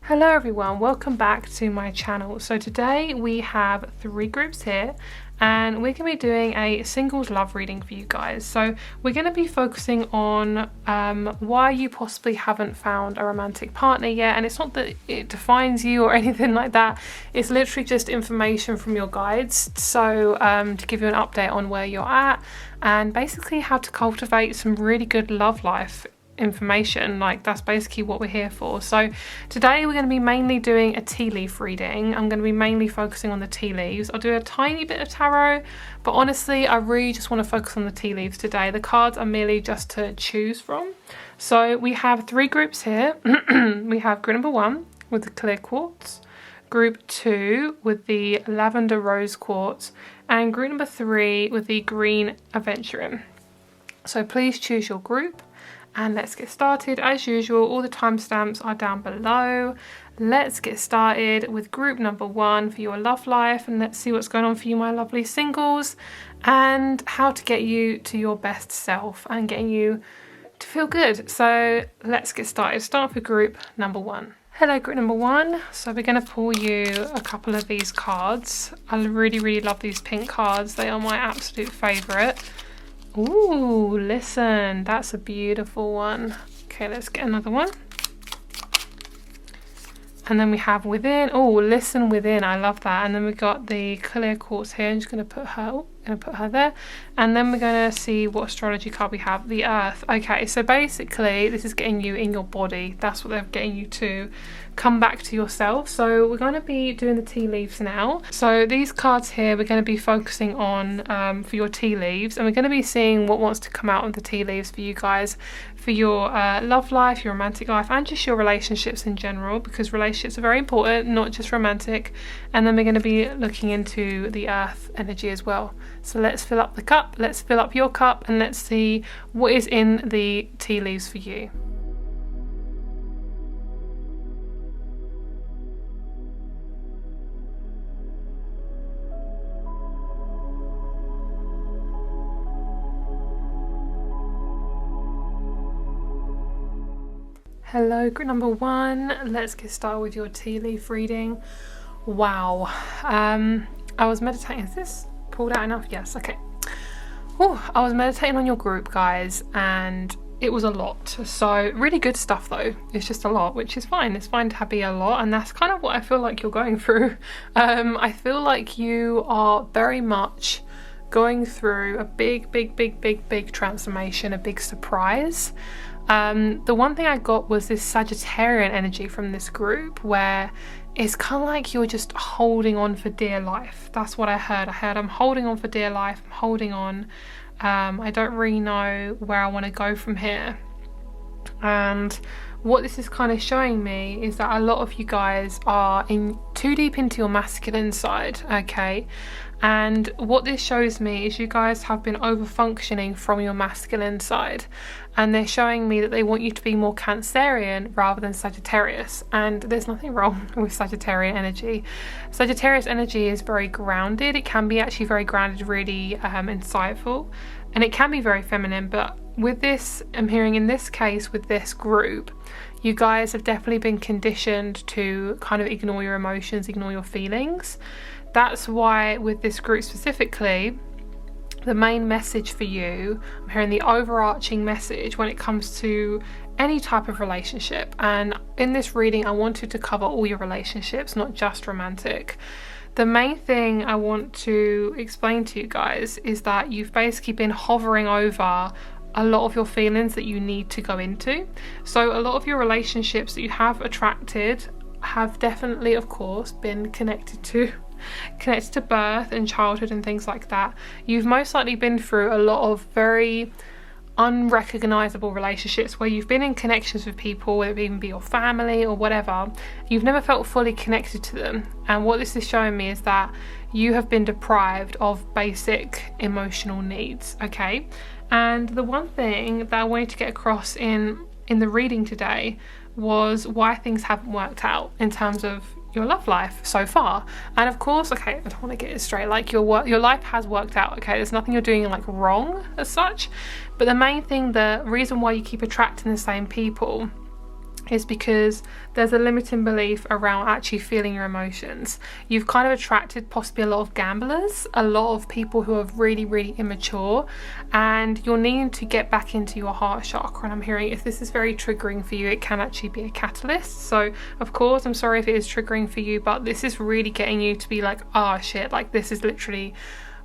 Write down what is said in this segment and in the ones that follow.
Hello everyone, welcome back to my channel. So today we have 3 groups here and we're going to be doing a singles love reading for you guys. So we're going to be focusing on why you possibly haven't found a romantic partner yet, and it's not that it defines you or anything like that. It's literally just information from your guides, so to give you an update on where you're at and basically how to cultivate some really good love life information. Like, that's basically what we're here for. So today we're going to be mainly doing a tea leaf reading. I'm going to be mainly focusing on the tea leaves. I'll do a tiny bit of tarot, but honestly I really just want to focus on the tea leaves today. The cards are merely just to choose from. So we have 3 groups here. We have group number 1 with the clear quartz, group 2 with the lavender rose quartz, and group number 3 with the green aventurine. So please choose your group. And let's get started. As usual, all the timestamps are down below. Let's get started with group number 1 for your love life, and let's see what's going on for you, my lovely singles, and how to get you to your best self and getting you to feel good. So let's get started. Start with group number 1. Hello group number 1. So we're going to pull you a couple of these cards. I really love these pink cards. They are my absolute favourite. Ooh, listen, that's a beautiful one. Okay, let's get another one. And then we have within. Oh, listen within. I love that. And then we got the clear quartz here. I'm just going to put her there. And then we're going to see what astrology card we have. The earth. Okay, so basically this is getting you in your body. That's what they're getting you to come back to yourself. So we're going to be doing the tea leaves now. So these cards here we're going to be focusing on for your tea leaves, and we're going to be seeing what wants to come out of the tea leaves for you guys, for your love life, your romantic life, and just your relationships in general, because relationships are very important, not just romantic. And then we're going to be looking into the earth energy as well. So let's fill up the cup, let's fill up your cup, and let's see what is in the tea leaves for you. Hello group number 1, let's get started with your tea leaf reading. Wow, I was meditating. Is this pulled out enough? Yes, okay. Oh, I was meditating on your group, guys, and it was a lot. So really good stuff though. It's just a lot, which is fine. It's fine to be a lot, and that's kind of what I feel like you're going through. I feel like you are very much going through a big transformation, a big surprise. The one thing I got was this Sagittarian energy from this group, where it's kind of like you're just holding on for dear life. That's what I heard. I'm holding on for dear life. I'm holding on. I don't really know where I want to go from here. And what this is kind of showing me is that a lot of you guys are in too deep into your masculine side, okay? And what this shows me is you guys have been over functioning from your masculine side, and they're showing me that they want you to be more Cancerian rather than Sagittarius. And there's nothing wrong with Sagittarian energy. Sagittarius energy is very grounded. It can be actually very grounded, really insightful, and it can be very feminine. But with this, I'm hearing in this case with this group, you guys have definitely been conditioned to kind of ignore your emotions, ignore your feelings. That's why with this group specifically, the main message for you, I'm hearing the overarching message when it comes to any type of relationship. And in this reading, I wanted to cover all your relationships, not just romantic. The main thing I want to explain to you guys is that you've basically been hovering over a lot of your feelings that you need to go into. So a lot of your relationships that you have attracted have definitely, of course, been connected to birth and childhood and things like that. You've most likely been through a lot of very unrecognizable relationships where you've been in connections with people, whether it even be your family or whatever. You've never felt fully connected to them, and what this is showing me is that you have been deprived of basic emotional needs, okay? And the one thing that I wanted to get across in the reading today was why things haven't worked out in terms of your love life so far. And of course, okay, I don't want to get it straight, like your life has worked out, okay? There's nothing you're doing like wrong as such, but the main thing, the reason why you keep attracting the same people is because there's a limiting belief around actually feeling your emotions. You've kind of attracted possibly a lot of gamblers, a lot of people who are really, really immature, and you're needing to get back into your heart chakra. And I'm hearing if this is very triggering for you, it can actually be a catalyst. So of course, I'm sorry if it is triggering for you, but this is really getting you to be like, oh shit, like this is literally,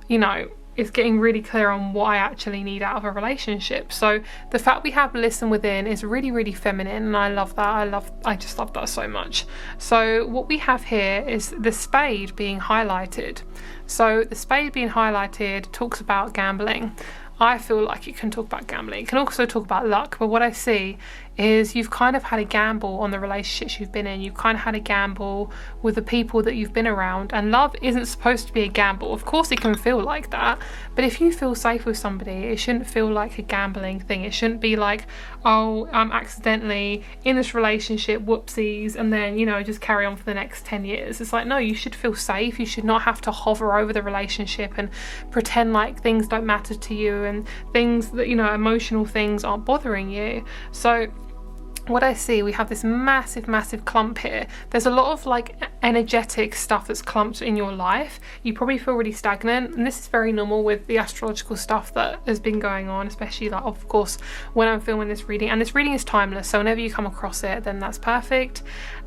you know, it's getting really clear on what I actually need out of a relationship. So the fact we have listen within is really, really feminine, and I love that. I just love that so much. So what we have here is the spade being highlighted. So the spade being highlighted talks about gambling. I feel like it can talk about gambling. It can also talk about luck, but what I see is you've kind of had a gamble on the relationships you've been in. You've kind of had a gamble with the people that you've been around, and love isn't supposed to be a gamble. Of course it can feel like that, but if you feel safe with somebody, it shouldn't feel like a gambling thing. It shouldn't be like, oh, I'm accidentally in this relationship, whoopsies, and then, you know, just carry on for the next 10 years. It's like, no, you should feel safe. You should not have to hover over the relationship and pretend like things don't matter to you and things that, you know, emotional things aren't bothering you. So what I see, we have this massive clump here. There's a lot of like energetic stuff that's clumped in your life. You probably feel really stagnant, and this is very normal with the astrological stuff that has been going on, especially like, of course, when I'm filming this reading, and this reading is timeless, so whenever you come across it, then that's perfect.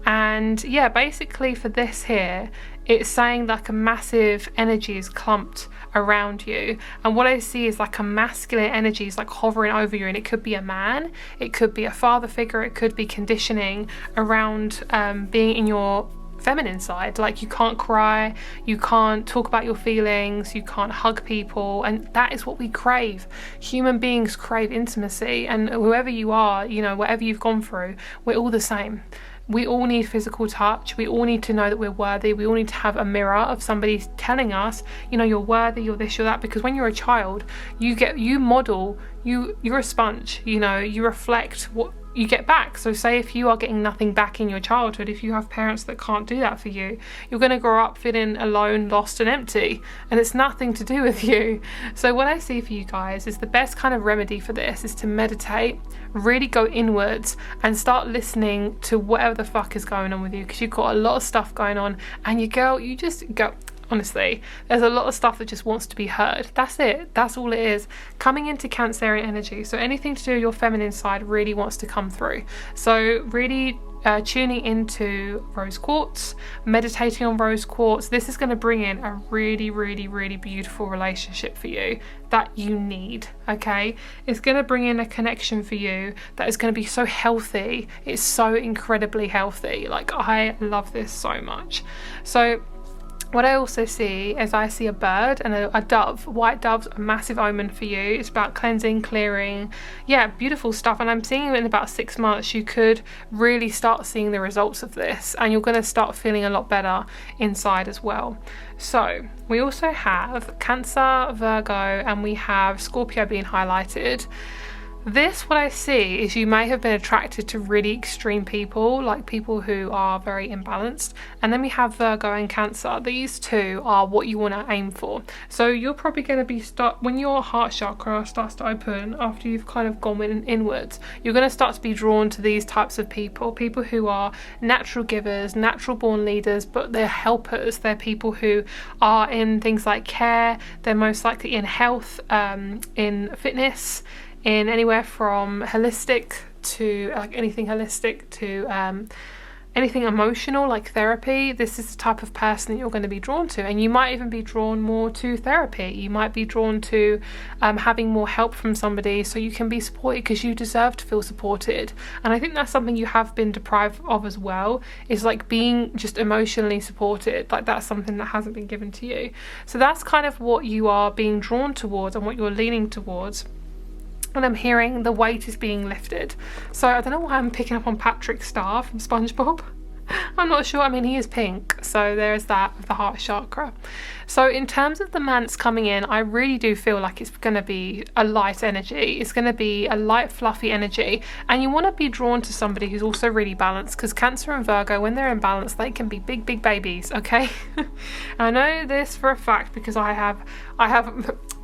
And yeah, basically for this here, it's saying like a massive energy is clumped around you, and what I see is like a masculine energy is like hovering over you, and it could be a man, it could be a father figure, it could be conditioning around being in your feminine side. Like you can't cry, you can't talk about your feelings, you can't hug people, and that is what we crave. Human beings crave intimacy, and whoever you are, you know, whatever you've gone through, we're all the same. We all need physical touch. We all need to know that we're worthy. We all need to have a mirror of somebody telling us, you know, you're worthy, you're this, you're that. Because when you're a child, you're a sponge, you know, you reflect what you get back. So say if you are getting nothing back in your childhood, if you have parents that can't do that for you, you're going to grow up feeling alone, lost and empty, and it's nothing to do with you. So what I see for you guys is the best kind of remedy for this is to meditate, really go inwards and start listening to whatever the fuck is going on with you, because you've got a lot of stuff going on, and you just go, honestly, there's a lot of stuff that just wants to be heard. That's it. That's all it is. Coming into Cancerian energy. So anything to do with your feminine side really wants to come through. So really tuning into rose quartz, meditating on rose quartz. This is going to bring in a really, really, really beautiful relationship for you that you need, okay? It's going to bring in a connection for you that is going to be so healthy. It's so incredibly healthy. Like, I love this so much. So what I also see is I see a bird and a dove. White dove's a massive omen for you. It's about cleansing, clearing, yeah, beautiful stuff. And I'm seeing in about 6 months you could really start seeing the results of this, and you're going to start feeling a lot better inside as well. So we also have Cancer, Virgo, and we have Scorpio being highlighted. This, what I see is you may have been attracted to really extreme people, like people who are very imbalanced. And then we have Virgo and Cancer. These two are what you want to aim for. So you're probably going to be when your heart chakra starts to open after you've kind of gone inwards, you're going to start to be drawn to these types of people who are natural givers, natural born leaders, but they're helpers. They're people who are in things like care. They're most likely in health, in fitness, in anywhere from holistic to like anything holistic to anything emotional like therapy. This is the type of person that you're going to be drawn to, and you might even be drawn more to therapy. You might be drawn to having more help from somebody so you can be supported, because you deserve to feel supported. And I think that's something you have been deprived of as well, is like being just emotionally supported. Like that's something that hasn't been given to you. So that's kind of what you are being drawn towards and what you're leaning towards. And I'm hearing the weight is being lifted. So I don't know why I'm picking up on Patrick Star from SpongeBob. I'm not sure. I mean, he is pink, so there's that with the heart chakra. So in terms of the man that's coming in, I really do feel like it's going to be a light energy. It's going to be a light, fluffy energy, and you want to be drawn to somebody who's also really balanced, because Cancer and Virgo, when they're in balance, they can be big babies, okay? I know this for a fact because I have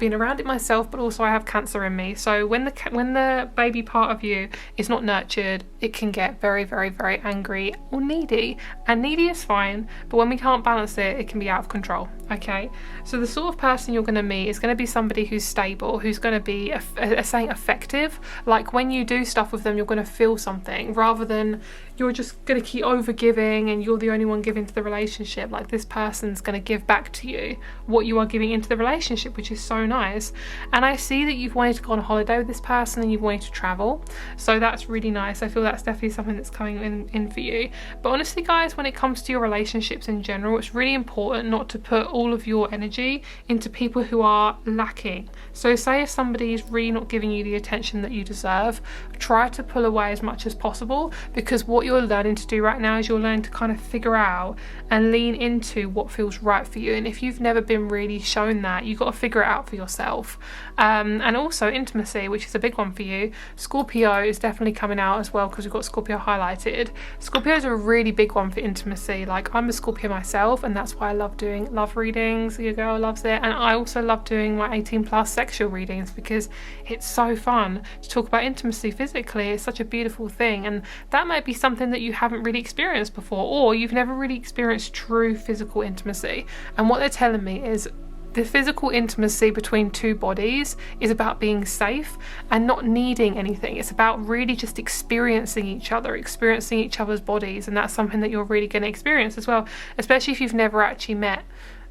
been around it myself, but also I have Cancer in me. So when the baby part of you is not nurtured, it can get very, very, very angry or needy. And needy is fine, but when we can't balance it, it can be out of control. Okay, so the sort of person you're going to meet is going to be somebody who's stable, who's going to be saying effective. Like when you do stuff with them, you're going to feel something, rather than you're just going to keep over giving and you're the only one giving to the relationship. Like this person's going to give back to you what you are giving into the relationship, which is so nice. And I see that you've wanted to go on a holiday with this person and you've wanted to travel, so that's really nice. I feel that's definitely something that's coming in for you. But honestly guys, when it comes to your relationships in general, it's really important not to put all of your energy into people who are lacking. So say if somebody is really not giving you the attention that you deserve, try to pull away as much as possible, because what you're learning to do right now is you're learning to kind of figure out and lean into what feels right for you. And if you've never been really shown that, you've got to figure it out for yourself. And also intimacy, which is a big one for you. Scorpio is definitely coming out as well, because we've got Scorpio highlighted. Scorpio is a really big one for intimacy. Like I'm a Scorpio myself, and that's why I love doing love readings. Your girl loves it. And I also love doing my 18+ sexual readings, because it's so fun to talk about intimacy physically. It's such a beautiful thing, and that might be something that you haven't really experienced before, or you've never really experienced true physical intimacy. And what they're telling me is the physical intimacy between two bodies is about being safe and not needing anything. It's about really just experiencing each other's bodies, and that's something that you're really going to experience as well, especially if you've never actually met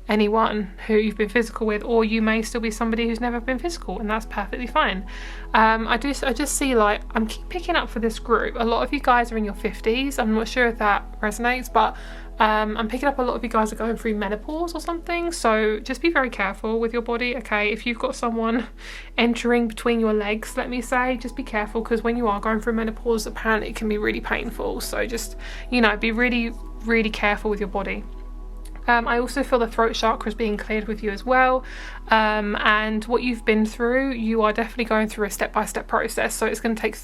anyone who you've been physical with, or you may still be somebody who's never been physical, and that's perfectly fine. I just see, like, I'm keep picking up for this group, a lot of you guys are in your 50s. I'm not sure if that resonates, but I'm picking up a lot of you guys are going through menopause or something, so just be very careful with your body. Okay, if you've got someone entering between your legs, let me say, just be careful, because when you are going through menopause, apparently it can be really painful. So just, you know, be really, really careful with your body. I also feel the throat chakra is being cleared with you as well, and what you've been through, you are definitely going through a step-by-step process. So it's going to take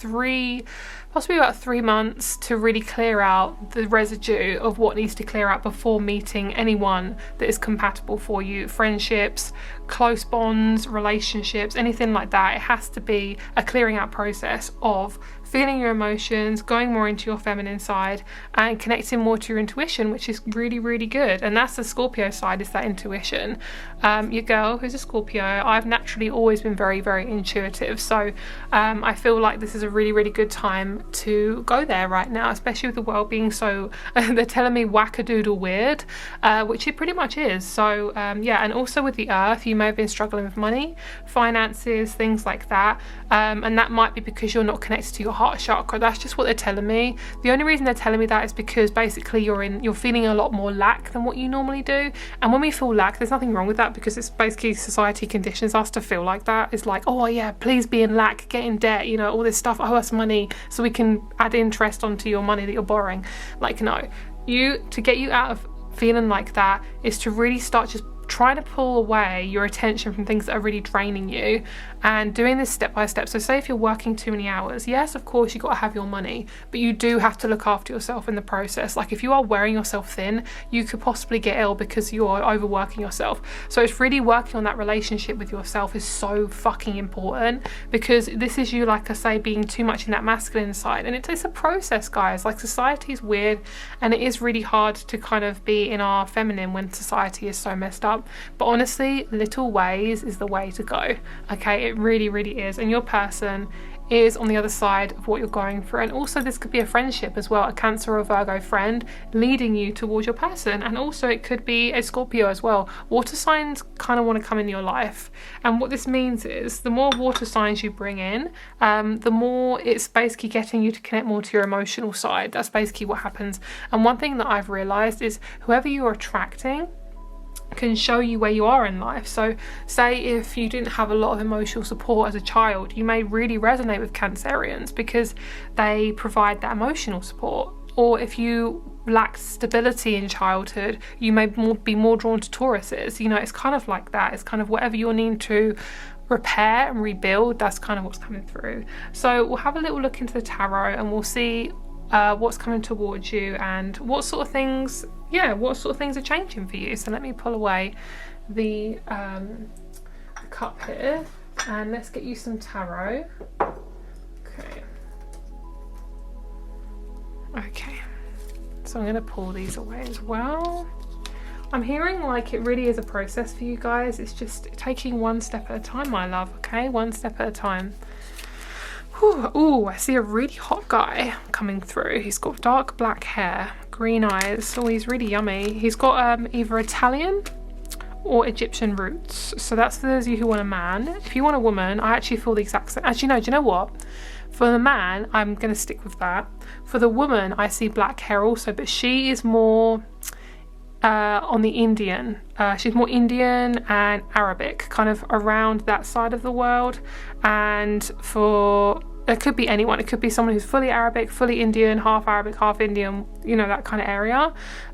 possibly about 3 months to really clear out the residue of what needs to clear out before meeting anyone that is compatible for you. Friendships, close bonds, relationships, anything like that. It has to be a clearing out process of feeling your emotions, going more into your feminine side, and connecting more to your intuition, which is really, really good. And that's the Scorpio side, is that intuition. Your girl, who's a Scorpio, I've naturally always been very, very intuitive. So I feel like this is a really, really good time to go there right now, especially with the world being so, they're telling me wackadoodle weird, which it pretty much is. So yeah, and also with the earth, you may have been struggling with money, finances, things like that. And that might be because you're not connected to your heart chakra. That's just what they're telling me. The only reason they're telling me that is because basically you're feeling a lot more lack than what you normally do. And when we feel lack, there's nothing wrong with that, because it's basically society conditions us to feel like that. It's like, oh yeah, please be in lack, get in debt, you know, all this stuff, owe us money so we can add interest onto your money that you're borrowing. Like, no, to get you out of feeling like that is to really start just trying to pull away your attention from things that are really draining you, and doing this step by step. So say if you're working too many hours, yes, of course you got to have your money, but you do have to look after yourself in the process. Like if you are wearing yourself thin, you could possibly get ill because you're overworking yourself. So it's really working on that relationship with yourself is so fucking important, because this is you, like I say, being too much in that masculine side. And it's a process, guys. Like society is weird, and it is really hard to kind of be in our feminine when society is so messed up. But honestly, little ways is the way to go. Okay, it really, really is. And your person is on the other side of what you're going through. And also this could be a friendship as well, a Cancer or Virgo friend leading you towards your person. And also it could be a Scorpio as well. Water signs kind of want to come into your life. And what this means is the more water signs you bring in, the more it's basically getting you to connect more to your emotional side. That's basically what happens. And one thing that I've realized is whoever you're attracting can show you where you are in life. So say if you didn't have a lot of emotional support as a child, you may really resonate with Cancerians because they provide that emotional support. Or if you lacked stability in childhood, you may be more drawn to Tauruses. You know, it's kind of like that. It's kind of whatever you're needing to repair and rebuild, that's kind of what's coming through. So we'll have a little look into the tarot and we'll see what's coming towards you and what sort of things are changing for you. So let me pull away the cup here, and let's get you some tarot. Okay. Okay. So I'm going to pull these away as well. I'm hearing like it really is a process for you guys. It's just taking one step at a time, my love, okay? One step at a time. Ooh, I see a really hot guy coming through. He's got dark black hair, green eyes. Oh, he's really yummy. He's got either Italian or Egyptian roots. So that's for those of you who want a man. If you want a woman, I actually feel the exact same. Actually, no, do you know what? For the man, I'm going to stick with that. For the woman, I see black hair also, but she is more on the Indian. She's more Indian and Arabic, kind of around that side of the world. And for, it could be anyone. It could be someone who's fully Arabic, fully Indian, half Arabic, half Indian, you know, that kind of area.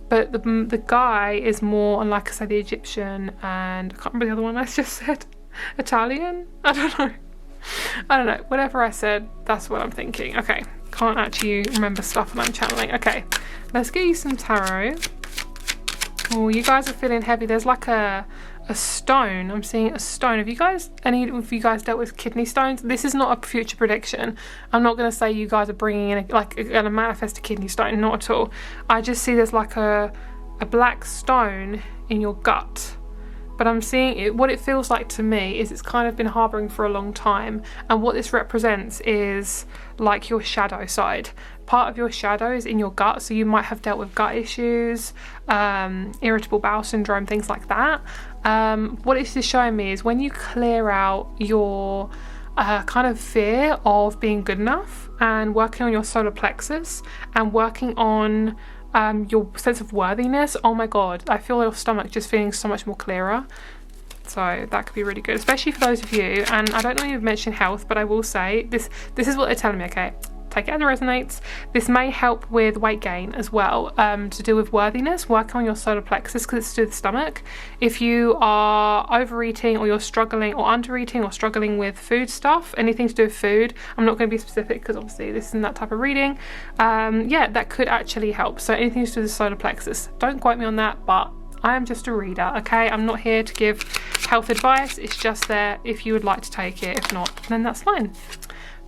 But the guy is more on, like I said, the Egyptian, and I can't remember the other one I just said. Italian? I don't know. Whatever I said, that's what I'm thinking. Okay, can't actually remember stuff when I'm channeling. Okay, let's get you some tarot. Oh, you guys are feeling heavy. There's like a stone. I'm seeing a stone. Have you guys, any of you guys dealt with kidney stones? This is not a future prediction. I'm not going to say you guys are bringing in going to manifest a kidney stone. Not at all. I just see there's like a black stone in your gut. But I'm seeing it, what it feels like to me is it's kind of been harboring for a long time. And what this represents is like your shadow side. Part of your shadow is in your gut. So you might have dealt with gut issues, irritable bowel syndrome, things like that. What this is showing me is when you clear out your kind of fear of being good enough and working on your solar plexus and working on your sense of worthiness, oh my god, I feel your stomach just feeling so much more clearer. So that could be really good, especially for those of you, and I don't know if you've mentioned health, but I will say this is what they're telling me, okay? Take it as it resonates. This may help with weight gain as well, to do with worthiness. Work on your solar plexus because it's to do with the stomach. If you are overeating or you're struggling or undereating or struggling with food stuff, anything to do with food, I'm not going to be specific because obviously this isn't that type of reading. Yeah, that could actually help. So anything to do with the solar plexus. Don't quote me on that, but I am just a reader, okay? I'm not here to give health advice. It's just there if you would like to take it. If not, then that's fine.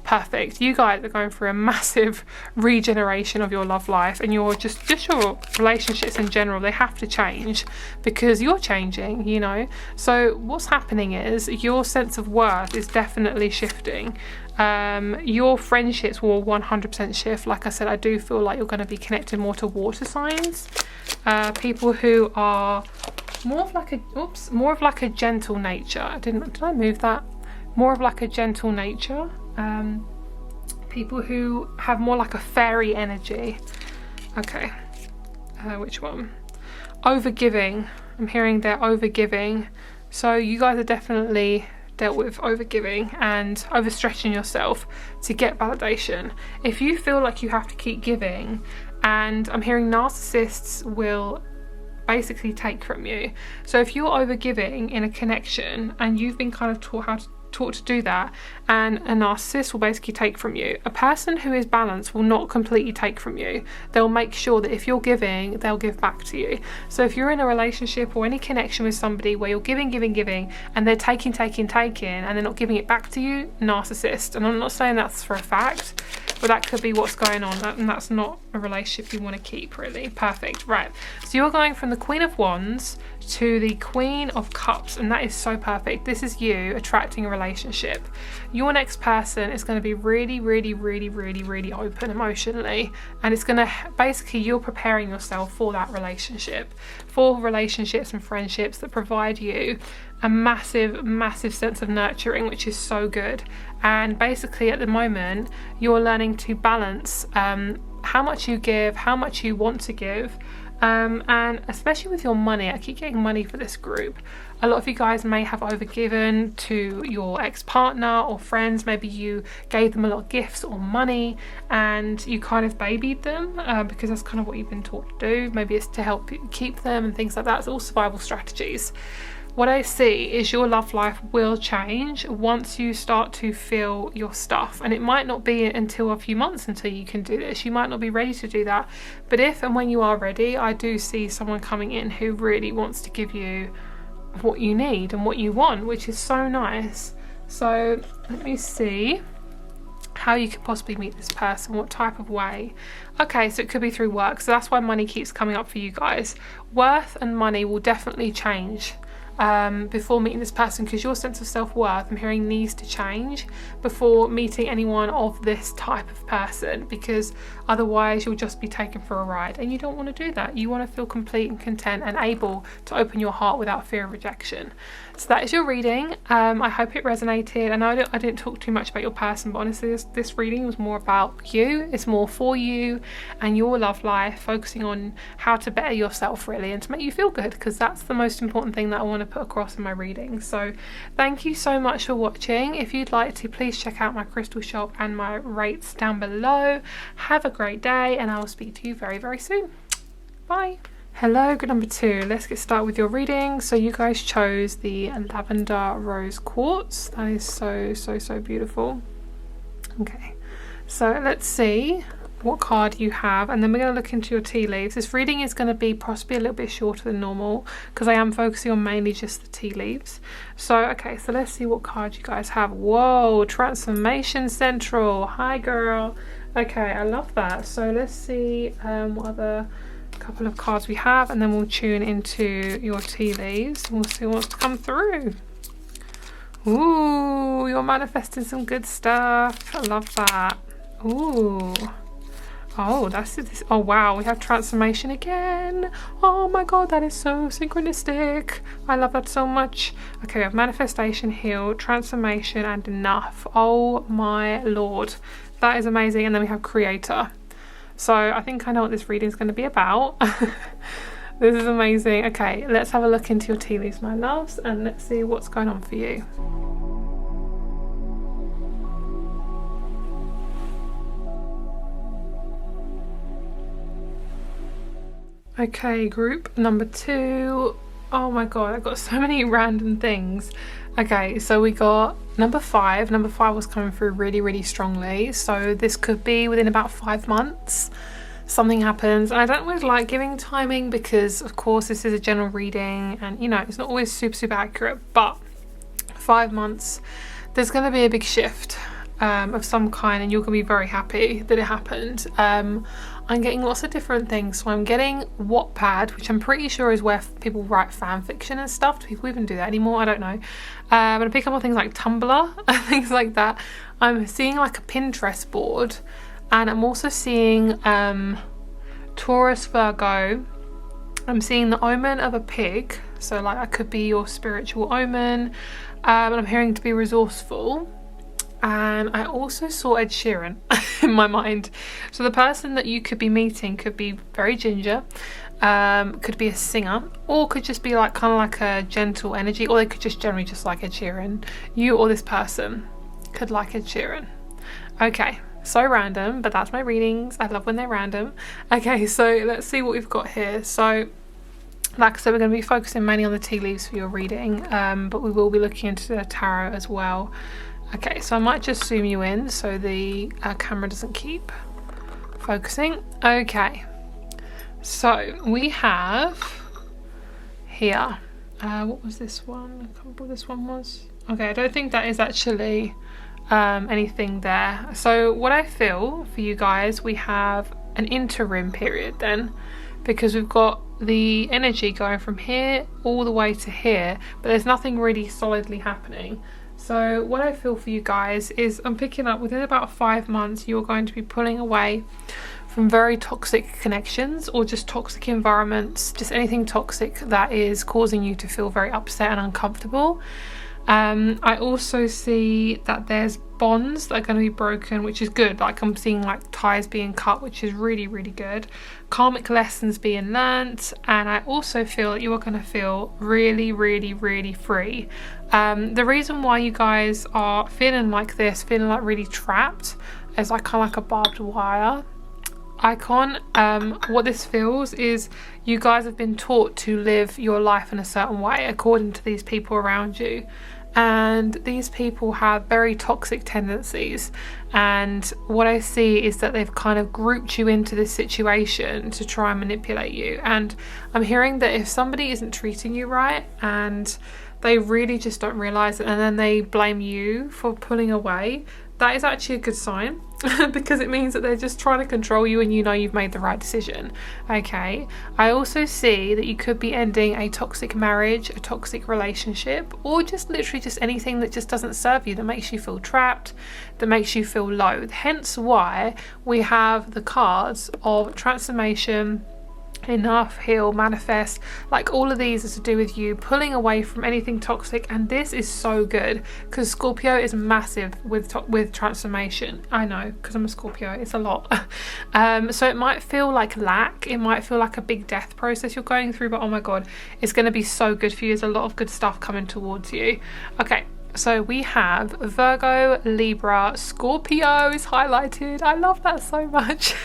Perfect. You guys are going through a massive regeneration of your love life, and your just your relationships in general, they have to change because you're changing, you know. So what's happening is your sense of worth is definitely shifting. Your friendships will 100% shift. Like I said, I do feel like you're going to be connected more to water signs, people who are more of like a gentle nature. Did I move that? More of like a gentle nature. People who have more like a fairy energy. Okay, which one? Overgiving. I'm hearing they're overgiving. So you guys are definitely dealt with overgiving and overstretching yourself to get validation. If you feel like you have to keep giving, and I'm hearing narcissists will basically take from you. So if you're overgiving in a connection and you've been kind of taught to do that, and a narcissist will basically take from you. A person who is balanced will not completely take from you. They'll make sure that if you're giving, they'll give back to you. So if you're in a relationship or any connection with somebody where you're giving, and they're taking, and they're not giving it back to you, narcissist. And I'm not saying that's for a fact, but that could be what's going on, and that's not a relationship you want to keep, really. Perfect. Right, so you're going from the Queen of Wands to the Queen of Cups, and that is so perfect. This is you attracting a relationship. Your next person is going to be really open emotionally, and it's going to basically, you're preparing yourself for that relationship, for relationships and friendships that provide you a massive sense of nurturing, which is so good. And basically at the moment you're learning to balance how much you give, how much you want to give, and especially with your money. I keep getting money for this group. A lot of you guys may have overgiven to your ex-partner or friends. Maybe you gave them a lot of gifts or money and you kind of babied them because that's kind of what you've been taught to do. Maybe it's to help you keep them and things like that. It's all survival strategies. What I see is your love life will change once you start to feel your stuff, and it might not be until a few months until you can do this. You might not be ready to do that, but if and when you are ready, I do see someone coming in who really wants to give you of what you need and what you want, which is so nice. So let me see how you could possibly meet this person, what type of way. Okay, so it could be through work, so that's why money keeps coming up for you guys. Worth and money will definitely change before meeting this person, because your sense of self-worth, I'm hearing, needs to change before meeting anyone of this type of person, because otherwise you'll just be taken for a ride, and you don't want to do that. You want to feel complete and content and able to open your heart without fear of rejection. So that is your reading. I hope it resonated. I know I didn't talk too much about your person, but honestly this reading was more about you. It's more for you and your love life, focusing on how to better yourself really, and to make you feel good, because that's the most important thing that I want to put across in my reading. So thank you so much for watching. If you'd like to, please check out my crystal shop and my rates down below. Have a great day, and I will speak to you very, very soon. Bye. Hello, group number 2. Let's get started with your reading. So you guys chose the lavender rose quartz. That is so beautiful. Okay, so let's see what card you have, and then we're going to look into your tea leaves. This reading is going to be possibly a little bit shorter than normal, because I am focusing on mainly just the tea leaves. So okay, so let's see what card you guys have. Whoa, Transformation Central. Hi girl. Okay, I love that. So let's see what other couple of cards we have, and then we'll tune into your tea leaves and we'll see what's to come through. Ooh, you're manifesting some good stuff. I love that. Ooh. Oh, that's this. Oh wow, we have transformation again. Oh my god, that is so synchronistic. I love that so much. Okay, we have manifestation, heal, transformation, and enough. Oh my lord, that is amazing. And then we have creator. So I think I know what this reading is going to be about. This is amazing. Okay, let's have a look into your tea leaves, my loves, and let's see what's going on for you. Okay, group number 2. Oh my god, I've got so many random things. Okay, so we got number 5. Number 5 was coming through really strongly. So this could be within about 5 months. Something happens. And I don't always like giving timing, because of course this is a general reading and you know, it's not always super accurate, but 5 months, there's going to be a big shift of some kind, and you're going to be very happy that it happened. I'm getting lots of different things. So I'm getting Wattpad, which I'm pretty sure is where people write fan fiction and stuff. Do people even do that anymore? I don't know. I'm going to pick up on things like Tumblr, things like that. I'm seeing like a Pinterest board, and I'm also seeing Taurus, Virgo. I'm seeing the omen of a pig. So like that could be your spiritual omen. And I'm hearing to be resourceful. And I also saw Ed Sheeran in my mind. So the person that you could be meeting could be very ginger, could be a singer, or could just be like kind of like a gentle energy, or they could just generally just like Ed Sheeran. You or this person could like Ed Sheeran. Okay, so random, but that's my readings. I love when they're random. Okay, so let's see what we've got here. So like I said, we're going to be focusing mainly on the tea leaves for your reading, but we will be looking into the tarot as well. Okay, so I might just zoom you in so the camera doesn't keep focusing. Okay, so we have here, what was this one? I can't remember what this one was. Okay, I don't think that is actually anything there. So what I feel for you guys, we have an interim period then, because we've got the energy going from here all the way to here, but there's nothing really solidly happening. So what I feel for you guys is I'm picking up within about 5 months, you're going to be pulling away from very toxic connections, or just toxic environments, just anything toxic that is causing you to feel very upset and uncomfortable. I also see that there's bonds that are going to be broken, which is good. Like I'm seeing like ties being cut, which is really good. Karmic lessons being learnt, and I also feel that you are going to feel really free. The reason why you guys are feeling like this, feeling like really trapped, is like kind of like a barbed wire icon. What this feels is you guys have been taught to live your life in a certain way according to these people around you. and these people have very toxic tendencies, and what I see is that they've kind of grouped you into this situation to try and manipulate you. And I'm hearing that if somebody isn't treating you right and they really just don't realize it, and then they blame you for pulling away, that is actually a good sign because it means that they're just trying to control you, and you know you've made the right decision. Okay, I also see that you could be ending a toxic marriage, a toxic relationship, or just literally just anything that just doesn't serve you, that makes you feel trapped, that makes you feel low. Hence why we have the cards of transformation, enough, heal, manifest. Like, all of these are to do with you pulling away from anything toxic, and this is so good because Scorpio is massive with transformation. I know, because I'm a Scorpio, it's a lot. So it might feel like lack, it might feel like a big death process you're going through, but oh my god, it's going to be so good for you. There's a lot of good stuff coming towards you. Okay, so we have Virgo, Libra, Scorpio is highlighted. I love that so much.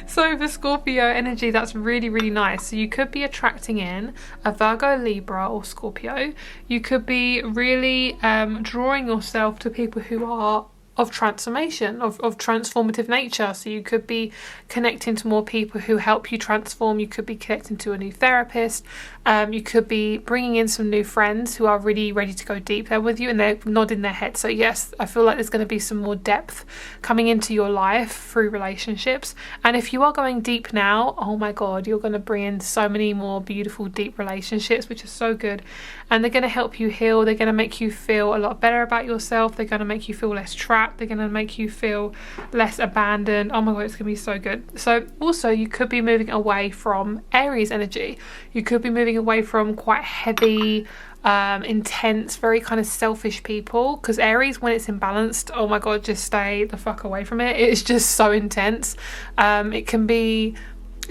So for Scorpio energy, that's really, really nice. So you could be attracting in a Virgo, Libra or Scorpio. You could be really drawing yourself to people who are of transformation, of transformative nature. So you could be connecting to more people who help you transform. You could be connecting to a new therapist. You could be bringing in some new friends who are really ready to go deep there with you, and they're nodding their head. So yes, I feel like there's going to be some more depth coming into your life through relationships. And if you are going deep now, oh my god, you're going to bring in so many more beautiful deep relationships, which is so good. And they're going to help you heal. They're going to make you feel a lot better about yourself. They're going to make you feel less trapped. They're going to make you feel less abandoned. Oh my god, it's going to be so good. So also you could be moving away from Aries energy. You could be moving away from quite heavy, intense, very kind of selfish people, because Aries, when it's imbalanced, oh my god, just stay the fuck away from it. It's just so intense. It can be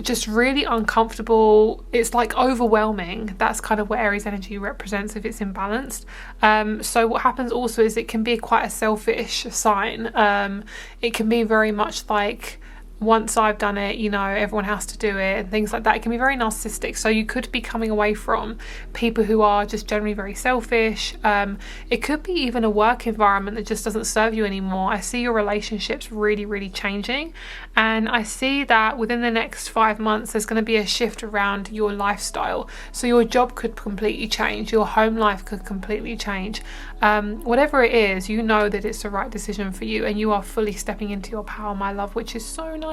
just really uncomfortable. It's like overwhelming. That's kind of what Aries energy represents if it's imbalanced. So what happens also is it can be quite a selfish sign. It can be very much like, once I've done it, you know, everyone has to do it and things like that. It can be very narcissistic. So you could be coming away from people who are just generally very selfish. It could be even a work environment that just doesn't serve you anymore. I see your relationships really, really changing. And I see that within the next 5 months, there's going to be a shift around your lifestyle. So your job could completely change. Your home life could completely change. Whatever it is, you know that it's the right decision for you, and you are fully stepping into your power, my love, which is so nice.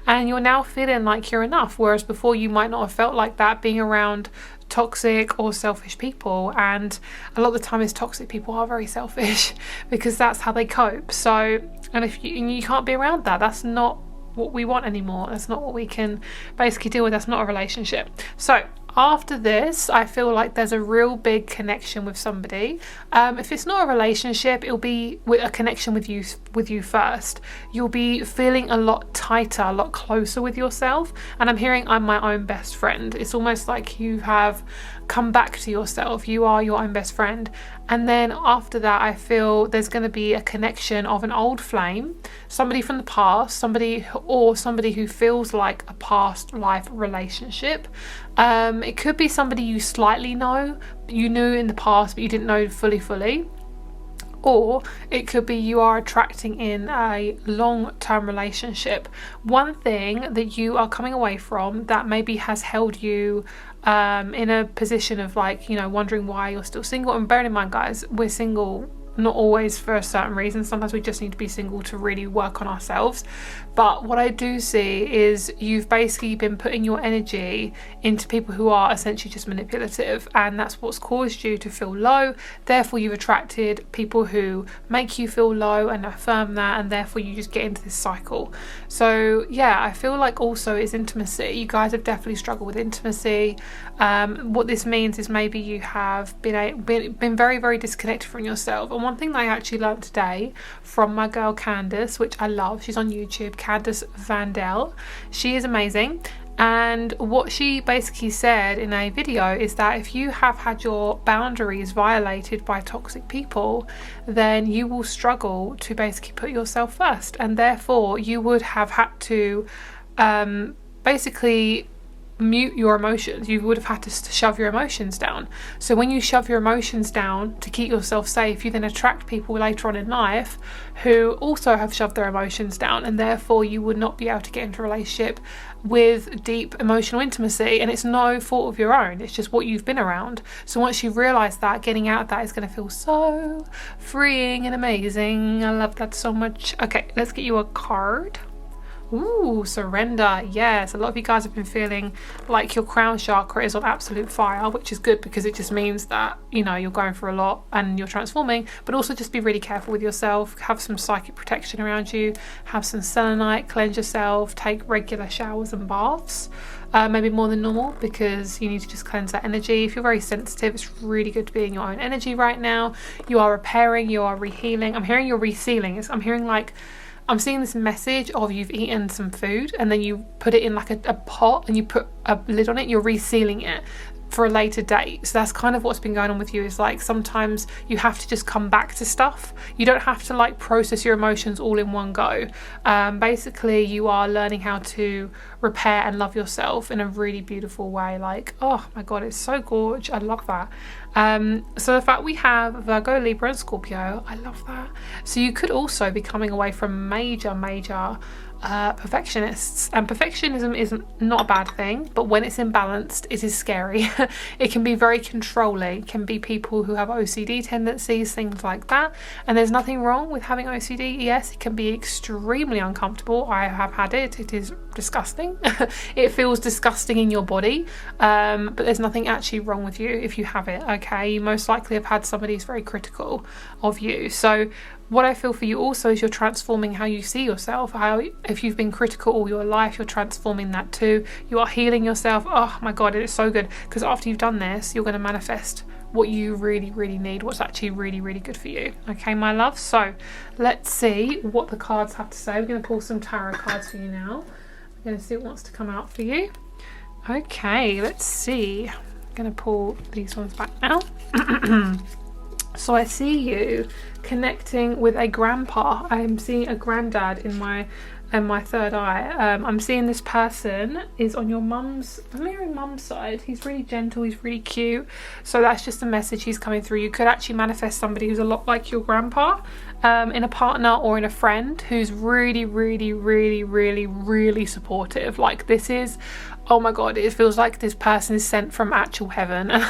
And you're now feeling like you're enough, whereas before you might not have felt like that, being around toxic or selfish people. And a lot of the time is toxic people are very selfish because that's how they cope. So, and if you can't be around that, that's not what we want anymore. That's not what we can basically deal with. That's not a relationship. So after this, I feel like there's a real big connection with somebody. If it's not a relationship, it'll be with a connection with you first. You'll be feeling a lot tighter, a lot closer with yourself. And I'm hearing I'm my own best friend. It's almost like you have come back to yourself. You are your own best friend. And then after that, I feel there's going to be a connection of an old flame, somebody from the past, somebody who feels like a past life relationship. It could be somebody you slightly know, you knew in the past, but you didn't know fully. Or it could be you are attracting in a long-term relationship. One thing that you are coming away from that maybe has held you in a position of, like, you know, wondering why you're still single. And bearing in mind, guys, we're single not always for a certain reason. Sometimes we just need to be single to really work on ourselves. But what I do see is you've basically been putting your energy into people who are essentially just manipulative, and that's what's caused you to feel low. Therefore you've attracted people who make you feel low and affirm that, and therefore you just get into this cycle. So yeah, I feel like also it's intimacy. You guys have definitely struggled with intimacy. What this means is maybe you have been very, very disconnected from yourself. And one thing that I actually learned today from my girl Candace, which I love, she's on YouTube, Candace Vandell, she is amazing. And what she basically said in a video is that if you have had your boundaries violated by toxic people, then you will struggle to basically put yourself first, and therefore you would have had to basically mute your emotions. You would have had to shove your emotions down. So when you shove your emotions down to keep yourself safe, you then attract people later on in life who also have shoved their emotions down, and therefore you would not be able to get into a relationship with deep emotional intimacy. And it's no fault of your own, it's just what you've been around. So once you realise that, getting out of that is going to feel so freeing and amazing. I love that so much. Okay, let's get you a card. Ooh, surrender. Yes, a lot of you guys have been feeling like your crown chakra is on absolute fire, which is good because it just means that, you know, you're going through a lot and you're transforming. But also just be really careful with yourself. Have some psychic protection around you. Have some selenite. Cleanse yourself. Take regular showers and baths. Maybe more than normal, because you need to just cleanse that energy. If you're very sensitive, it's really good to be in your own energy right now. You are repairing. You are rehealing. I'm hearing you're resealing. I'm hearing like, I'm seeing this message of you've eaten some food and then you put it in like a pot and you put a lid on it, you're resealing it for a later date. So that's kind of what's been going on with you, is like sometimes you have to just come back to stuff. You don't have to like process your emotions all in one go. Basically you are learning how to repair and love yourself in a really beautiful way. Like, oh my god, it's so gorgeous. I love that. So the fact we have Virgo, Libra and Scorpio, I love that. So you could also be coming away from major perfectionists, and perfectionism isn't not a bad thing, but when it's imbalanced it is scary. It can be very controlling. It can be people who have OCD tendencies, things like that, and there's nothing wrong with having OCD. Yes, it can be extremely uncomfortable. I have had it. It is disgusting. It feels disgusting in your body, but there's nothing actually wrong with you if you have it. Okay, you most likely have had somebody who's very critical of you. So what I feel for you also is you're transforming how you see yourself. How, if you've been critical all your life, you're transforming that too. You are healing yourself. Oh my god, it is so good, because after you've done this, you're going to manifest what you really need, what's actually really good for you. Okay, my love. So let's see what the cards have to say. We're going to pull some tarot cards for you now. We're going to see what wants to come out for you. Okay, let's see. I'm going to pull these ones back now. So I see you connecting with a grandpa. I'm seeing a granddad in my third eye. I'm seeing this person is on your mum's, I'm hearing mum's side. He's really gentle, he's really cute. So that's just a message he's coming through. You could actually manifest somebody who's a lot like your grandpa, in a partner or in a friend who's really supportive. Like, this is, oh my god, it feels like this person is sent from actual heaven.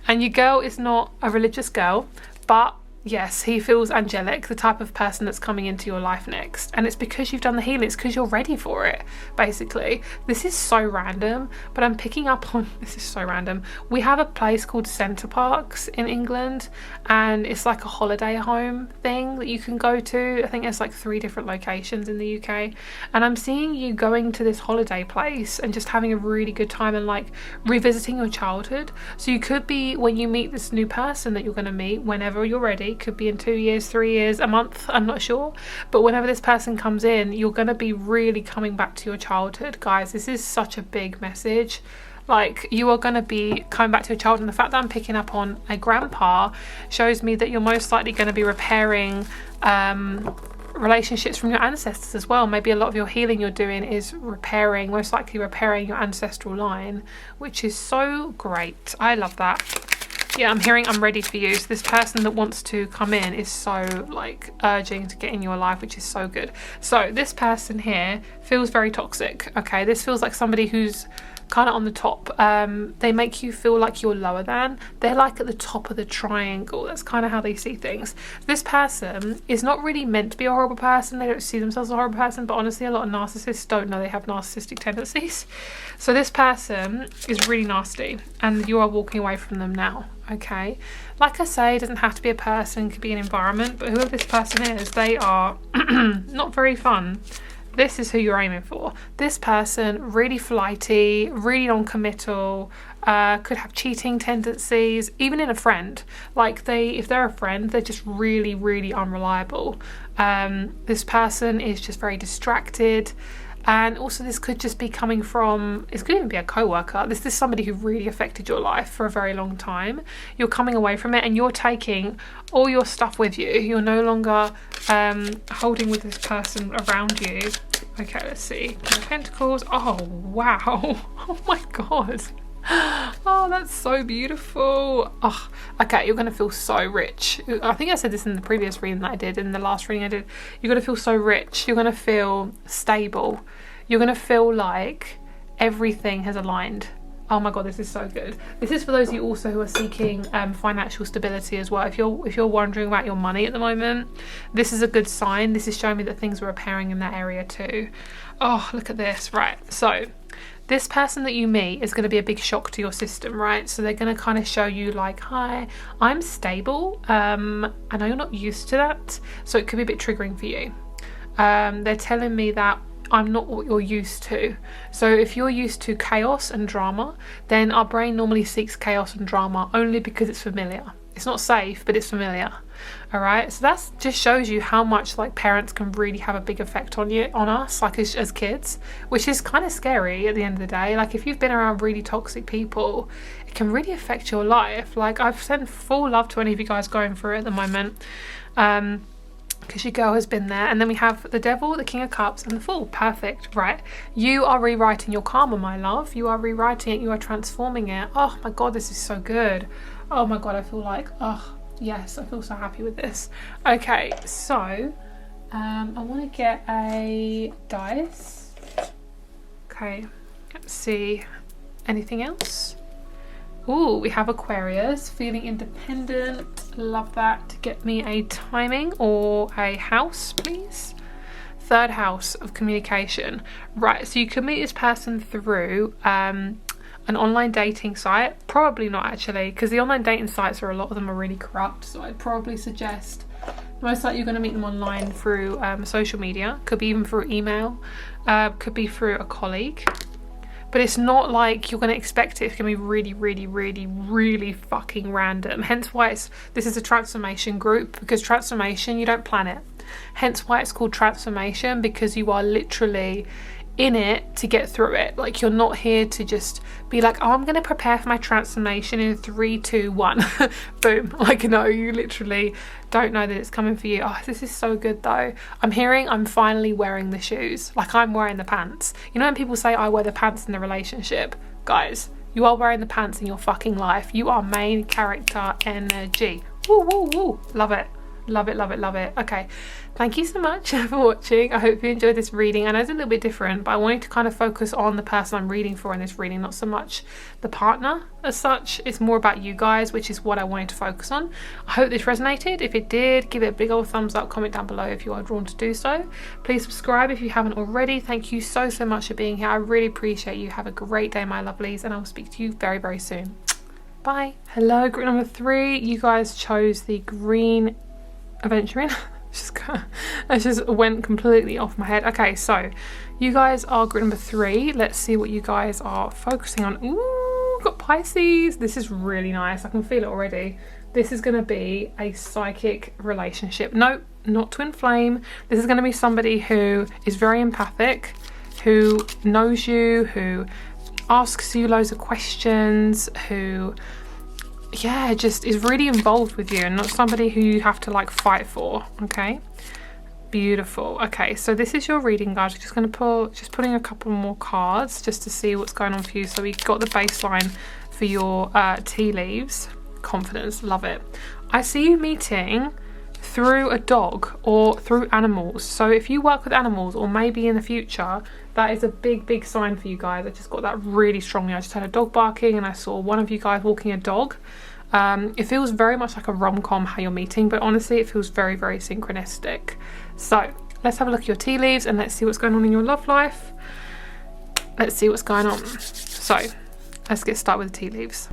And your girl is not a religious girl, but yes, he feels angelic, the type of person that's coming into your life next. And it's because you've done the healing. It's because you're ready for it, basically. This is so random, but I'm picking up on, this is so random. We have a place called Centre Parks in England, and it's like a holiday home thing that you can go to. I think there's like 3 different locations in the UK. And I'm seeing you going to this holiday place and just having a really good time and like revisiting your childhood. So you could be, when you meet this new person that you're going to meet, whenever you're ready, could be in 2 years, 3 years, a month, I'm not sure, but whenever this person comes in, you're going to be really coming back to your childhood. Guys, this is such a big message. Like, you are going to be coming back to your childhood, and the fact that I'm picking up on a grandpa shows me that you're most likely going to be repairing relationships from your ancestors as well. Maybe a lot of your healing you're doing is repairing, most likely repairing your ancestral line, which is so great. I love that. Yeah, I'm hearing I'm ready for you. So this person that wants to come in is so like urging to get in your life, which is so good. So this person here feels very toxic. Okay, this feels like somebody who's kind of on the top. They make you feel like you're lower than. They're like at the top of the triangle. That's kind of how they see things. This person is not really meant to be a horrible person. They don't see themselves as a horrible person, but honestly a lot of narcissists don't know they have narcissistic tendencies. So this person is really nasty and you are walking away from them now. Okay, like I say, it doesn't have to be a person, it could be an environment, but whoever this person is, they are not very fun. This is who you're aiming for. This person, really flighty, really non-committal, could have cheating tendencies, even in a friend. Like, if they're a friend, they're just really unreliable. This person is just very distracted. And also this could just be coming from, it could even be a co-worker. This is somebody who really affected your life for a very long time. You're coming away from it and you're taking all your stuff with you. You're no longer holding with this person around you. Okay, let's see. King of Pentacles. Oh, wow. Oh my God. Oh, that's so beautiful. Oh, okay, you're gonna feel so rich. I think I said this in the previous reading that I did, in the last reading I did. You're gonna feel so rich. You're gonna feel stable. You're gonna feel like everything has aligned. Oh my God, this is so good. This is for those of you also who are seeking financial stability as well. If you're wondering about your money at the moment, this is a good sign. This is showing me that things are repairing in that area too. Oh, look at this. Right, so this person that you meet is going to be a big shock to your system, right? So they're going to kind of show you like, hi, I'm stable. I know you're not used to that, so it could be a bit triggering for you. They're telling me that I'm not what you're used to. So if you're used to chaos and drama, then our brain normally seeks chaos and drama only because it's familiar. It's not safe, but it's familiar. All right, so that just shows you how much like parents can really have a big effect on us, like as kids, which is kind of scary at the end of the day. Like if you've been around really toxic people, it can really affect your life. Like I've sent full love to any of you guys going through it at the moment, because your girl has been there. And then we have the Devil, the King of Cups, and the Fool. Perfect. Right, you are rewriting your karma, my love. You are rewriting it. You are transforming it. Oh my God, this is so good. Oh my God, I feel like, oh yes, I feel so happy with this. Okay, so I want to get a dice. Okay, let's see. Anything else? Ooh, we have Aquarius, feeling independent. Love that. Get me a timing or a house, please. Third house of communication. Right, so you can meet this person through an online dating site. Probably not actually, because the online dating sites a lot of them are really corrupt, so I'd probably suggest most likely you're going to meet them online through social media. Could be even through email, could be through a colleague, but it's not like you're going to expect it. It's going to be really, really, really, really fucking random. Hence why this is a transformation group, because transformation, you don't plan it. Hence why it's called transformation, because you are literally in it to get through it. Like you're not here to just be like, oh, I'm going to prepare for my transformation in 3, 2, 1. Boom. Like no, you literally don't know that it's coming for you. Oh, this is so good though. I'm hearing I'm finally wearing the shoes. Like I'm wearing the pants. You know when people say I wear the pants in the relationship? Guys, you are wearing the pants in your fucking life. You are main character energy. Woo, woo, woo. Love it. Love it, love it, love it. Okay, thank you so much for watching. I hope you enjoyed this reading. I know it's a little bit different, but I wanted to kind of focus on the person I'm reading for in this reading, not so much the partner as such. It's more about you guys, which is what I wanted to focus on. I hope this resonated. If it did, give it a big old thumbs up, comment down below if you are drawn to do so. Please subscribe if you haven't already. Thank you so much for being here. I really appreciate you. Have a great day, my lovelies, and I will speak to you very, very soon. Bye. Hello, group number 3. You guys chose the green adventuring. It just went completely off my head. Okay, so you guys are group number 3. Let's see what you guys are focusing on. Ooh, got Pisces. This is really nice. I can feel it already. This is going to be a psychic relationship. No, not twin flame. This is going to be somebody who is very empathic, who knows you, who asks you loads of questions, who just is really involved with you and not somebody who you have to like fight for. Okay, beautiful. Okay, so this is your reading, guys. We're just going to putting a couple more cards just to see what's going on for you. So we got the baseline for your tea leaves. Confidence, love it. I see you meeting through a dog or through animals. So if you work with animals, or maybe in the future, that is a big sign for you guys. I just got that really strongly. I just had a dog barking and I saw one of you guys walking a dog. It feels very much like a rom-com how you're meeting, but honestly it feels very synchronistic. So let's have a look at your tea leaves and let's see what's going on in your love life. Let's see what's going on. So let's get started with the tea leaves.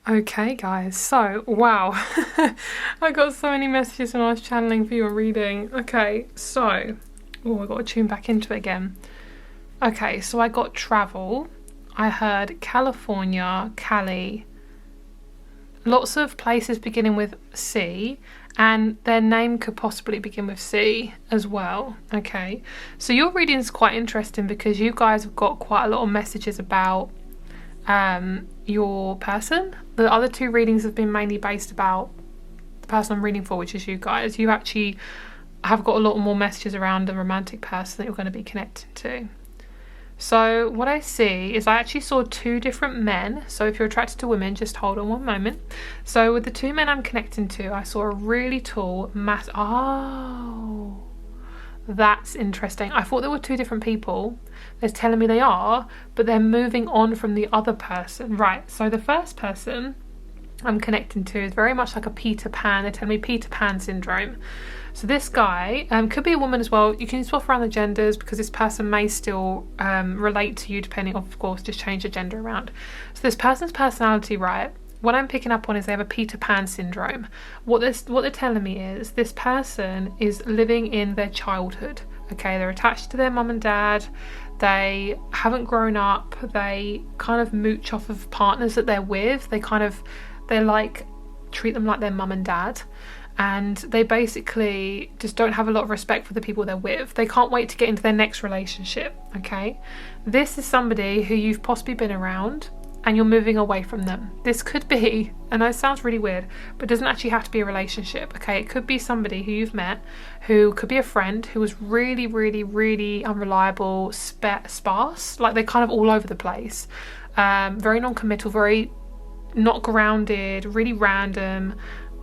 Okay guys, so wow, I got so many messages when I was channeling for your reading. Okay, so, oh, I got to tune back into it again. Okay, so I got travel. I heard California, Cali, lots of places beginning with C, and their name could possibly begin with C as well. Okay, so your reading is quite interesting because you guys have got quite a lot of messages about your person. The other two readings have been mainly based about the person I'm reading for, which is you guys. You actually have got a lot more messages around the romantic person that you're going to be connecting to. So what I see is I actually saw two different men. So if you're attracted to women, just hold on one moment. So with the two men I'm connecting to, I saw a really tall oh, that's interesting. I thought there were two different people. They're telling me they are, but they're moving on from the other person. Right, so the first person I'm connecting to is very much like a Peter Pan. They're telling me Peter Pan syndrome. So this guy could be a woman as well. You can swap around the genders because this person may still relate to you depending, of course, just change the gender around. So this person's personality, right, what I'm picking up on is they have a Peter Pan syndrome. What they're telling me is this person is living in their childhood. Okay, they're attached to their mum and dad. They haven't grown up. They kind of mooch off of partners that they're with. They treat them like their mum and dad. And they basically just don't have a lot of respect for the people they're with. They can't wait to get into their next relationship, okay? This is somebody who you've possibly been around and you're moving away from them. This could be, and it sounds really weird, but it doesn't actually have to be a relationship, okay? It could be somebody who you've met, who could be a friend who was really, really, really unreliable, sparse, like they're kind of all over the place. Very non-committal, very not grounded, really random,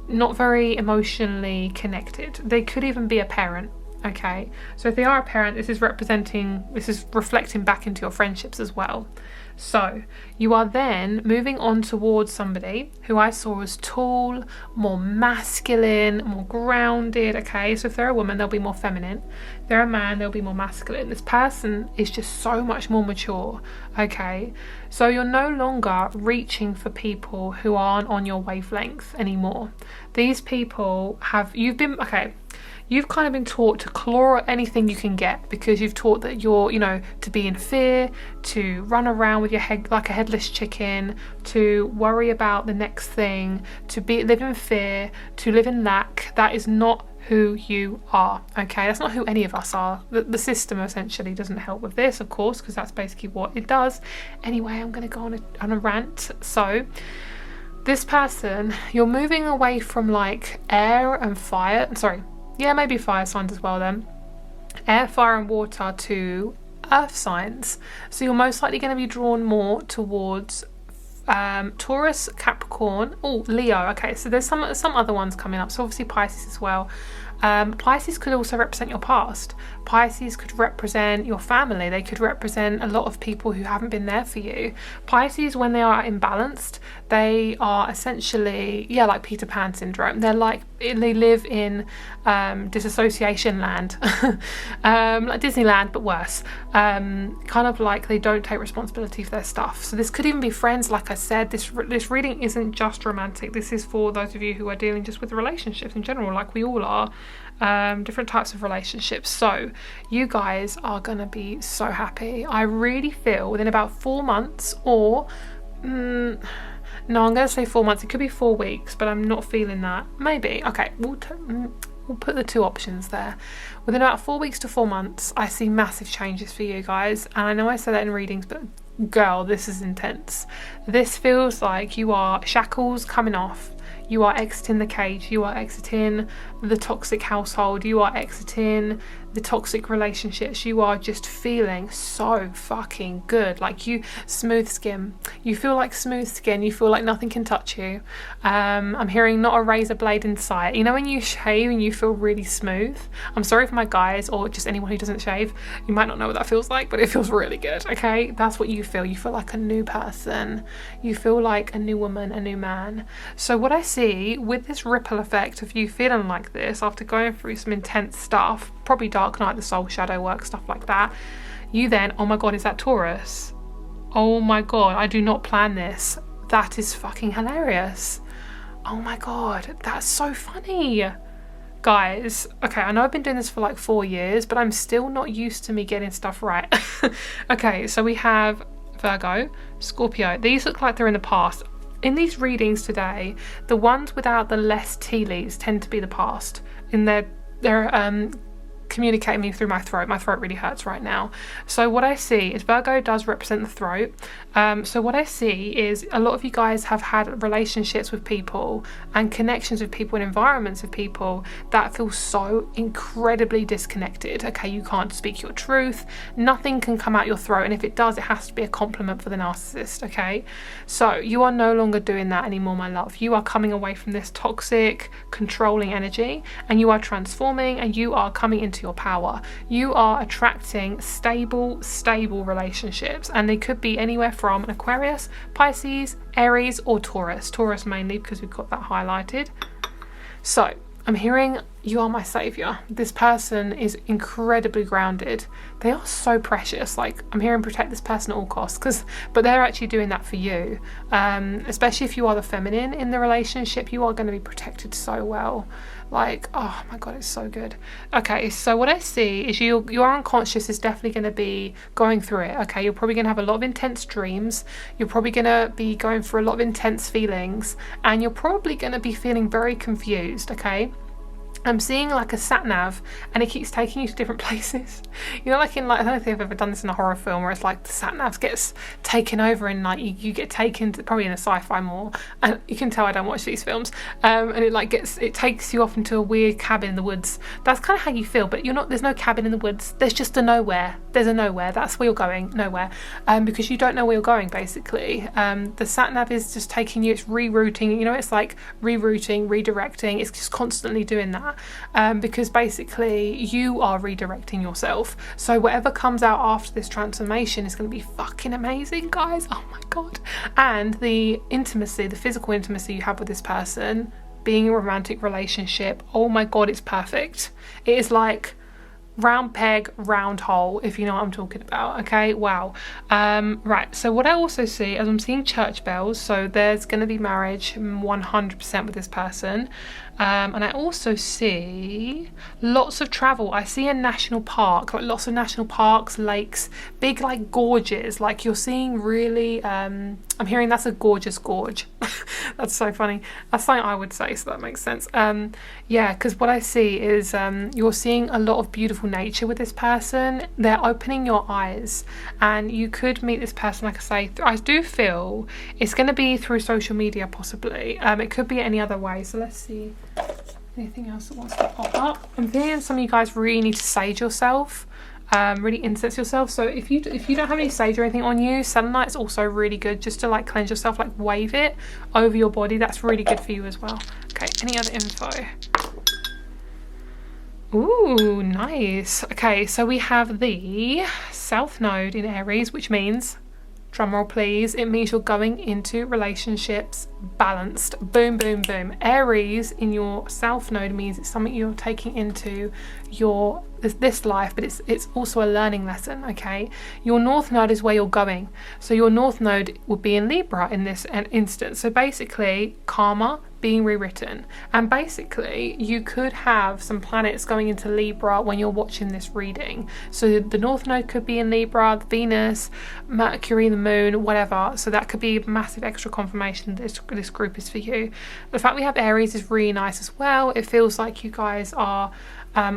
not very emotionally connected. They could even be a parent, okay? So if they are a parent, this is reflecting back into your friendships as well. So you are then moving on towards somebody who I saw as tall, more masculine, more grounded, okay? So if they're a woman, they'll be more feminine. If they're a man, they'll be more masculine. This person is just so much more mature, okay? So you're no longer reaching for people who aren't on your wavelength anymore. These people you've kind of been taught to claw at anything you can get because you've taught that you're, to be in fear, to run around with your head like a headless chicken, to worry about the next thing, to live in fear, to live in lack. That is not who you are, okay? That's not who any of us are. The system essentially doesn't help with this, of course, because that's basically what it does. Anyway, I'm going to go on a rant. So this person, you're moving away from like air and fire, maybe fire signs as well then. Air, fire and water to earth signs. So you're most likely going to be drawn more towards Taurus, Capricorn, Leo. Okay, so there's some other ones coming up. So obviously Pisces as well. Pisces could also represent your past. Pisces could represent your family. They could represent a lot of people who haven't been there for you. Pisces, when they are imbalanced, they are essentially, like Peter Pan syndrome. They live in disassociation land, like Disneyland, but worse. Kind of like they don't take responsibility for their stuff. So this could even be friends. Like I said, this reading isn't just romantic. This is for those of you who are dealing just with relationships in general, like we all are. Different types of relationships. So you guys are gonna be so happy. I really feel within about 4 months, or no, I'm gonna say 4 months. It could be 4 weeks, but I'm not feeling that. Maybe. Okay, we'll put the two options there. Within about 4 weeks to 4 months, I see massive changes for you guys. And I know I say that in readings, but girl, this is intense. This feels like you are shackles coming off. You are exiting the cage. You are exiting the toxic household. You are exiting the toxic relationships. You are just feeling so fucking good. Like smooth skin. You feel like smooth skin. You feel like nothing can touch you. I'm hearing not a razor blade in sight. You know when you shave and you feel really smooth? I'm sorry for my guys or just anyone who doesn't shave. You might not know what that feels like, but it feels really good, okay? That's what you feel. You feel like a new person. You feel like a new woman, a new man. So what I see with this ripple effect of you feeling like this after going through some intense stuff, probably dark night, the soul shadow work, stuff like that, you then, oh my god, is that Taurus? Oh my god, I do not plan this. That is fucking hilarious. Oh my god, that's so funny. Guys, okay, I know I've been doing this for like 4 years, but I'm still not used to me getting stuff right. Okay, so we have Virgo, Scorpio. These look like they're in the past. in these readings today, the ones without the less tea leaves tend to be the past. In their communicating me through my throat. My throat really hurts right now. So what I see is Virgo does represent the throat. So what I see is a lot of you guys have had relationships with people and connections with people and environments of people that feel so incredibly disconnected. Okay, you can't speak your truth. Nothing can come out your throat, and if it does, it has to be a compliment for the narcissist. Okay, so you are no longer doing that anymore, my love. You are coming away from this toxic, controlling energy, and you are transforming, and you are coming into your power. You are attracting stable relationships, and they could be anywhere from an Aquarius, Pisces, Aries, or Taurus. Taurus mainly because we've got that highlighted. So I'm hearing you are my savior. This person is incredibly grounded. They are so precious. Like, I'm hearing protect this person at all costs, but they're actually doing that for you. Especially if you are the feminine in the relationship, you are going to be protected so well. Like, oh my god, it's so good. Okay, so what I see is your unconscious is definitely going to be going through it. Okay, you're probably going to have a lot of intense dreams. You're probably going to be going through a lot of intense feelings, and you're probably going to be feeling very confused. Okay, I'm seeing like a sat nav, and it keeps taking you to different places. You know, like in, like, I don't know if they've ever done this in a horror film where it's like the sat nav gets taken over, and like you get taken to, probably in a sci-fi more, and you can tell I don't watch these films, and it takes you off into a weird cabin in the woods. That's kind of how you feel, but there's no cabin in the woods. There's just a nowhere. There's a nowhere. That's where you're going. Nowhere. Because you don't know where you're going, basically. The sat nav is just taking you, it's rerouting, you know, it's like rerouting, redirecting. It's just constantly doing that. Because basically you are redirecting yourself. So whatever comes out after this transformation is going to be fucking amazing, guys. Oh my god. And the intimacy, the physical intimacy you have with this person, being in a romantic relationship, oh my god, it's perfect. It is like round peg, round hole, if you know what I'm talking about. Okay, wow. Right, so what I also see is I'm seeing church bells, so there's going to be marriage 100% with this person. And I also see lots of travel. I see a national park, like lots of national parks, lakes, big like gorges. Like you're seeing really, I'm hearing that's a gorgeous gorge. That's so funny. That's something I would say, so that makes sense. Yeah, because what I see is you're seeing a lot of beautiful nature with this person. They're opening your eyes, and you could meet this person, like I say, I do feel it's going to be through social media possibly. It could be any other way, so let's see. Anything else that wants to pop up? I'm feeling some of you guys really need to sage yourself, really incense yourself. So if you don't have any sage or anything on you, selenite's also really good, just to like cleanse yourself, like wave it over your body. That's really good for you as well. Okay, any other info? Ooh, nice. Okay, so we have the South Node in Aries, which means, drumroll please, it means you're going into relationships balanced. Boom, boom, boom. Aries in your South Node means it's something you're taking into your this life, but it's also a learning lesson. Okay, your North Node is where you're going, so your North Node would be in Libra in this instance. So basically karma being rewritten, and basically you could have some planets going into Libra when you're watching this reading. So the North Node could be in Libra, Venus, Mercury, the Moon, whatever. So that could be massive extra confirmation that this group is for you. The fact we have Aries is really nice as well. It feels like you guys are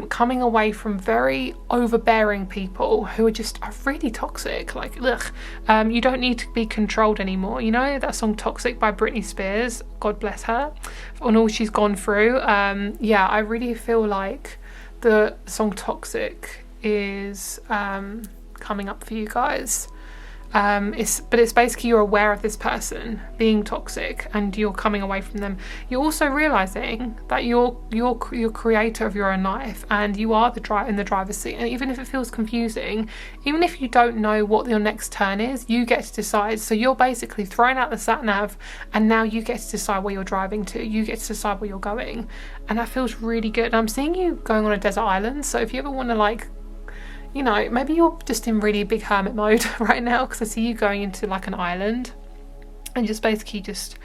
coming away from very overbearing people who are just really toxic. Like, ugh. You don't need to be controlled anymore. You know that song Toxic by Britney Spears, God bless her, on all she's gone through. Yeah, I really feel like the song Toxic is coming up for you guys. But it's basically you're aware of this person being toxic and you're coming away from them. You're also realizing that you're creator of your own life, and you are in the driver's seat. And even if it feels confusing, even if you don't know what your next turn is, you get to decide. So you're basically throwing out the sat nav, and now you get to decide where you're driving to. You get to decide where you're going, and that feels really good. And I'm seeing you going on a desert island. So if you ever want to, like, you know, maybe you're just in really big hermit mode right now, because I see you going into like an island and just basically just,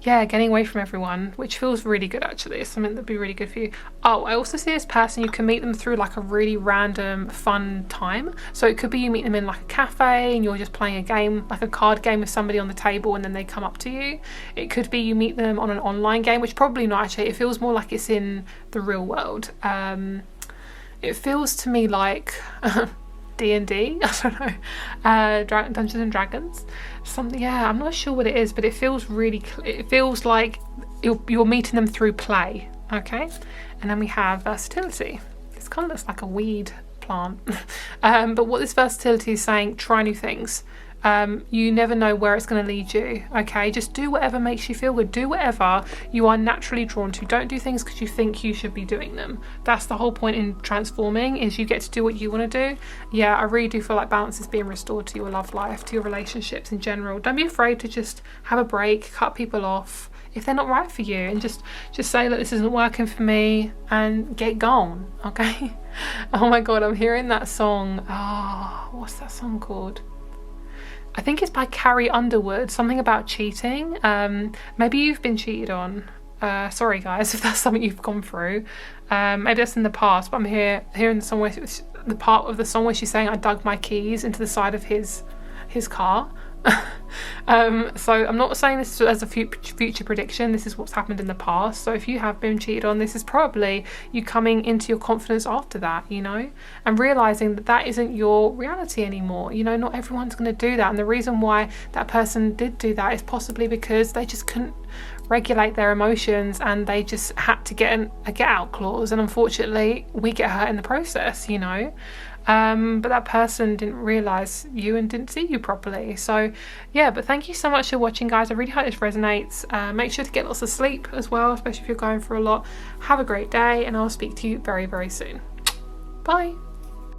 yeah, getting away from everyone, which feels really good actually. It's something that'd be really good for you. Oh, I also see this person, you can meet them through like a really random fun time. So it could be you meet them in like a cafe and you're just playing a game, like a card game with somebody on the table, and then they come up to you. It could be you meet them on an online game, which probably not actually. It feels more like it's in the real world. It feels to me like D&D, I don't know, Dungeons and Dragons, something. Yeah, I'm not sure what it is, but it feels really. It feels like you're meeting them through play. Okay, and then we have versatility. This kind of looks like a weed plant, but what this versatility is saying: try new things. You never know where it's going to lead you. Okay, just do whatever makes you feel good. Do whatever you are naturally drawn to. Don't do things because you think you should be doing them. That's the whole point in transforming, is you get to do what you want to do. Yeah, I really do feel like balance is being restored to your love life, to your relationships in general. Don't be afraid to just have a break, cut people off if they're not right for you, and just say that this isn't working for me and get gone. Okay. Oh my god, I'm hearing that song. Oh, what's that song called? I think it's by Carrie Underwood, something about cheating. Maybe you've been cheated on. Sorry guys, if that's something you've gone through. Maybe that's in the past, but I'm hearing the song where the part of the song where she's saying, I dug my keys into the side of his car. So I'm not saying this as a future prediction. This is what's happened in the past. So if you have been cheated on, this is probably you coming into your confidence after that, you know, and realizing that that isn't your reality anymore. You know, not everyone's going to do that, and the reason why that person did do that is possibly because they just couldn't regulate their emotions and they just had to get a get out clause, and unfortunately we get hurt in the process, you know. But that person didn't realise you and didn't see you properly. So yeah, but thank you so much for watching, guys. I really hope this resonates. Make sure to get lots of sleep as well, especially if you're going through a lot. Have a great day, and I'll speak to you very, very soon. Bye.